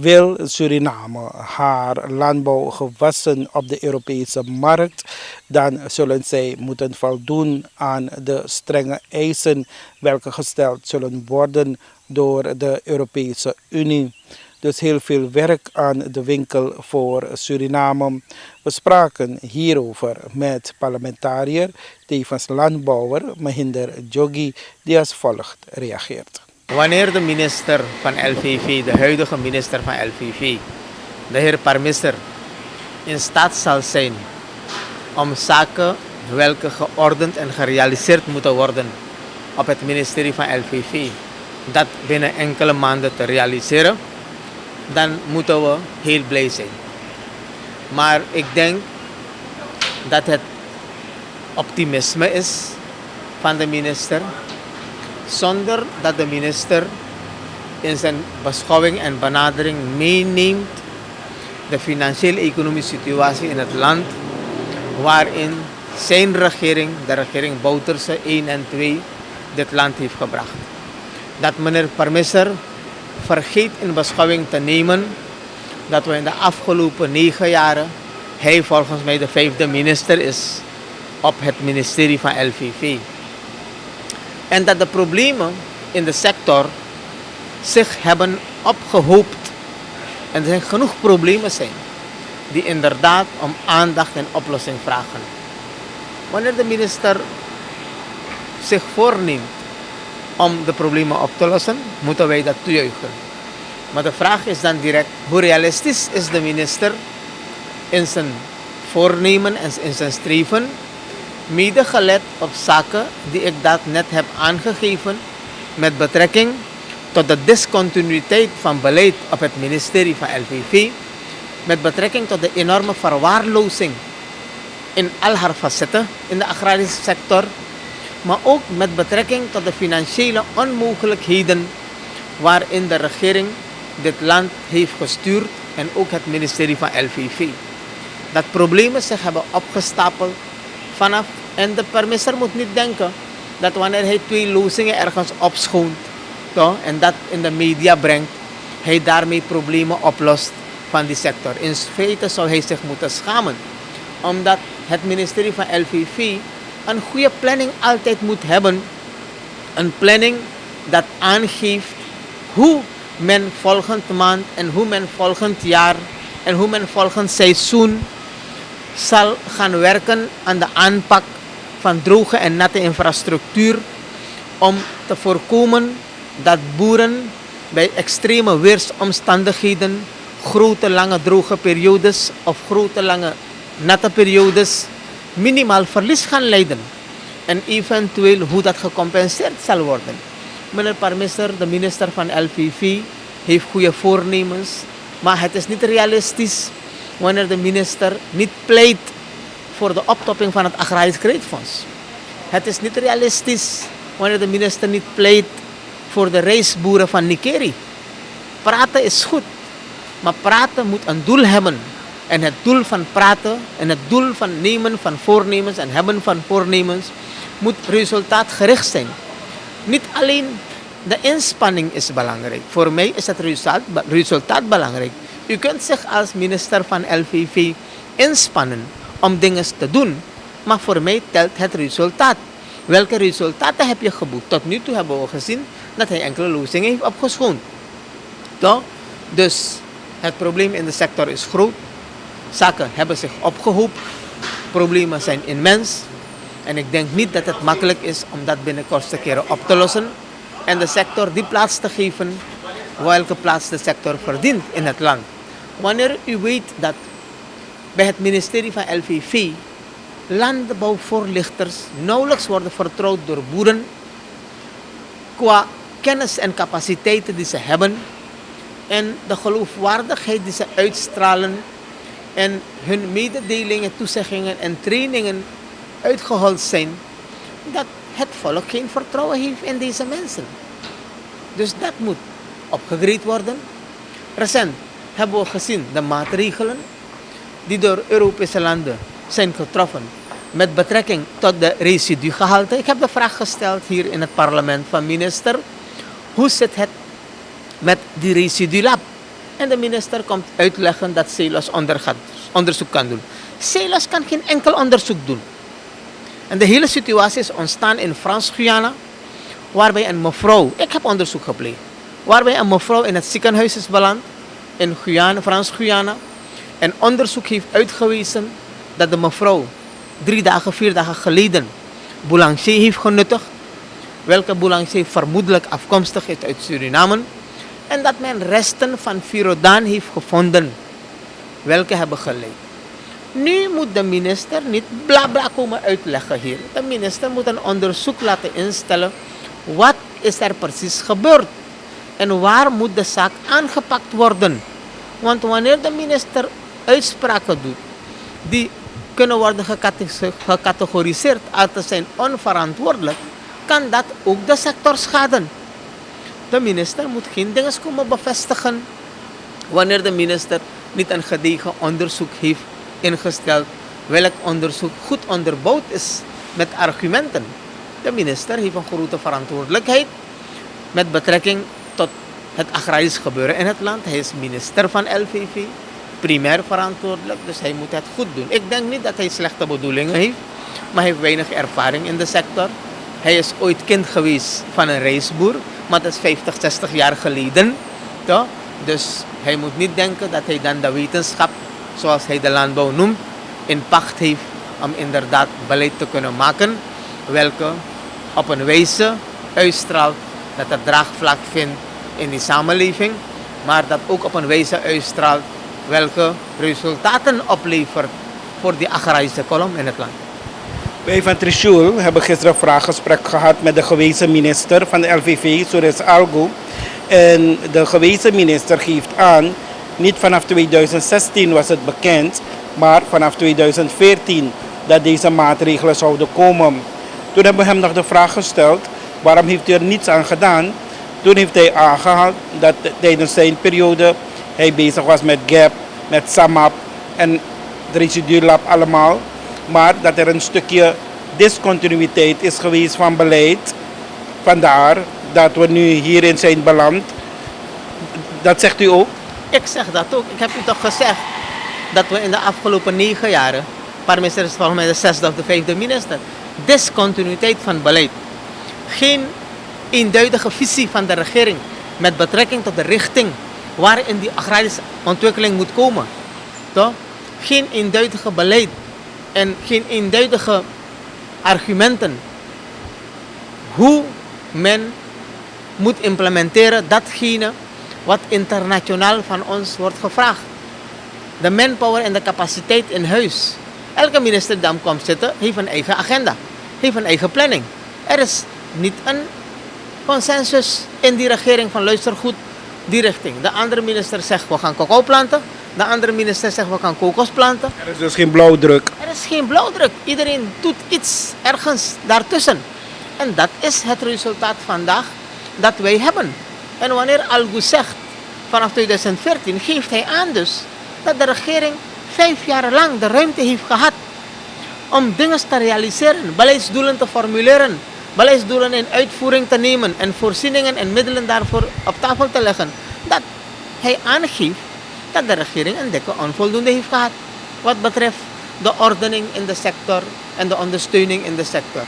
Wil Suriname haar landbouwgewassen op de Europese markt, dan zullen zij moeten voldoen aan de strenge eisen welke gesteld zullen worden door de Europese Unie. Dus heel veel werk aan de winkel voor Suriname. We spraken hierover met parlementariër, tevens landbouwer Mahinder Jogi, die als volgt reageert. Wanneer de minister van LVV, de huidige minister van LVV, de heer Parmisser, in staat zal zijn om zaken welke geordend en gerealiseerd moeten worden op het ministerie van LVV, dat binnen enkele maanden te realiseren, dan moeten we heel blij zijn. Maar ik denk dat het optimisme is van de minister, zonder dat de minister in zijn beschouwing en benadering meeneemt de financieel-economische situatie in het land, waarin zijn regering, de regering Bouterse 1 en 2, dit land heeft gebracht. Dat meneer Parmisser vergeet in beschouwing te nemen dat we in de afgelopen 9 jaren, hij volgens mij de 5e minister is op het ministerie van LVV. En dat de problemen in de sector zich hebben opgehoopt. En er zijn genoeg problemen zijn die inderdaad om aandacht en oplossing vragen. Wanneer de minister zich voorneemt om de problemen op te lossen, moeten wij dat toejuichen. Maar de vraag is dan direct, hoe realistisch is de minister in zijn voornemen en in zijn streven, mede gelet op zaken die ik dat net heb aangegeven met betrekking tot de discontinuïteit van beleid op het ministerie van LVV, met betrekking tot de enorme verwaarlozing in al haar facetten in de agrarische sector, maar ook met betrekking tot de financiële onmogelijkheden waarin de regering dit land heeft gestuurd en ook het ministerie van LVV. Dat problemen zich hebben opgestapeld vanaf, en de Parmisser moet niet denken dat wanneer hij 2 lozingen ergens opschoont, toch, en dat in de media brengt, hij daarmee problemen oplost van die sector. In feite zou hij zich moeten schamen, omdat het ministerie van LVV een goede planning altijd moet hebben. Een planning dat aangeeft hoe men volgend maand en hoe men volgend jaar en hoe men volgend seizoen zal gaan werken aan de aanpak van droge en natte infrastructuur om te voorkomen dat boeren bij extreme weersomstandigheden, grote lange droge periodes of grote lange natte periodes minimaal verlies gaan lijden en eventueel hoe dat gecompenseerd zal worden. Meneer Parmisser, de minister van LVV, heeft goede voornemens, maar het is niet realistisch wanneer de minister niet pleit voor de optopping van het agrarisch kredietfonds. Het is niet realistisch wanneer de minister niet pleit voor de rijstboeren van Nikeri. Praten is goed, maar praten moet een doel hebben. En het doel van praten en het doel van nemen van voornemens en hebben van voornemens moet resultaatgericht zijn. Niet alleen de inspanning is belangrijk. Voor mij is het resultaat belangrijk. U kunt zich als minister van LVV inspannen om dingen te doen, maar voor mij telt het resultaat. Welke resultaten heb je geboekt? Tot nu toe hebben we gezien dat hij enkele lozingen heeft opgeschoond. Toch? Dus het probleem in de sector is groot. Zaken hebben zich opgehoopt. Problemen zijn immens. En ik denk niet dat het makkelijk is om dat binnen kortste keren op te lossen. En de sector die plaats te geven welke plaats de sector verdient in het land. Wanneer u weet dat bij het ministerie van LVV landbouwvoorlichters nauwelijks worden vertrouwd door boeren qua kennis en capaciteiten die ze hebben en de geloofwaardigheid die ze uitstralen en hun mededelingen, toezeggingen en trainingen uitgehold zijn, dat het volk geen vertrouwen heeft in deze mensen. Dus dat moet opgegreed worden. Recent hebben we gezien de maatregelen die door Europese landen zijn getroffen met betrekking tot de residugehalte. Ik heb de vraag gesteld hier in het parlement van minister, hoe zit het met die residulab? En de minister komt uitleggen dat CELOS onderzoek kan doen. CELOS kan geen enkel onderzoek doen. En de hele situatie is ontstaan in Frans-Guyana, waarbij een mevrouw, ik heb onderzoek gepleegd, waarbij een mevrouw in het ziekenhuis is beland, in Guyana, Frans-Guyana. En onderzoek heeft uitgewezen dat de mevrouw 3 dagen, 4 dagen geleden Boulanger heeft genuttigd, welke Boulanger vermoedelijk afkomstig is uit Suriname. En dat men resten van Virodaan heeft gevonden, welke hebben geleid. Nu moet de minister niet bla bla komen uitleggen hier. De minister moet een onderzoek laten instellen. Wat is er precies gebeurd? En waar moet de zaak aangepakt worden? Want wanneer de minister uitspraken doet, die kunnen worden gecategoriseerd als te zijn onverantwoordelijk, kan dat ook de sector schaden. De minister moet geen dingen komen bevestigen wanneer de minister niet een gedegen onderzoek heeft ingesteld, welk onderzoek goed onderbouwd is met argumenten. De minister heeft een grote verantwoordelijkheid met betrekking tot het agrarisch gebeuren in het land. Hij is minister van LVV, primair verantwoordelijk, dus hij moet het goed doen. Ik denk niet dat hij slechte bedoelingen heeft, maar hij heeft weinig ervaring in de sector. Hij is ooit kind geweest van een rijstboer, maar dat is 50, 60 jaar geleden. Toch? Dus hij moet niet denken dat hij dan de wetenschap, zoals hij de landbouw noemt, in pacht heeft om inderdaad beleid te kunnen maken, welke op een wijze uitstraalt dat het draagvlak vindt in die samenleving, maar dat ook op een wijze uitstraalt welke resultaten oplevert voor die agrarische kolom in het land. Wij van Trishul hebben gisteren een vraaggesprek gehad met de gewezen minister van de LVV, Suresh Algu. En de gewezen minister geeft aan, niet vanaf 2016 was het bekend, maar vanaf 2014 dat deze maatregelen zouden komen. Toen hebben we hem nog de vraag gesteld, waarom heeft hij er niets aan gedaan? Toen heeft hij aangehaald dat tijdens zijn periode hij bezig was met GAP, met SAMAP en de Residuulab allemaal. Maar dat er een stukje discontinuïteit is geweest van beleid. Vandaar dat we nu hierin zijn beland. Dat zegt u ook? Ik zeg dat ook. Ik heb u toch gezegd dat we in de afgelopen 9 jaren, een paar ministers is volgens mij de 6e of de 5e minister, discontinuïteit van beleid. Geen eenduidige visie van de regering met betrekking tot de richting waarin die agrarische ontwikkeling moet komen. Toch? Geen eenduidige beleid en geen eenduidige argumenten hoe men moet implementeren datgene wat internationaal van ons wordt gevraagd. De manpower en de capaciteit in huis. Elke minister die dan komt zitten, heeft een eigen agenda, heeft een eigen planning. Er is niet een consensus in die regering van luister goed, die richting. De andere minister zegt we gaan cacao planten, de andere minister zegt we gaan kokos planten. Er is dus geen blauwdruk. Er is geen blauwdruk. Iedereen doet iets ergens daartussen. En dat is het resultaat vandaag dat wij hebben. En wanneer Algu zegt, vanaf 2014 geeft hij aan dus dat de regering 5 jaar lang de ruimte heeft gehad om dingen te realiseren, beleidsdoelen te formuleren, beleidsdoelen in uitvoering te nemen en voorzieningen en middelen daarvoor op tafel te leggen. Dat hij aangeeft dat de regering een dikke onvoldoende heeft gehad wat betreft de ordening in de sector en de ondersteuning in de sector.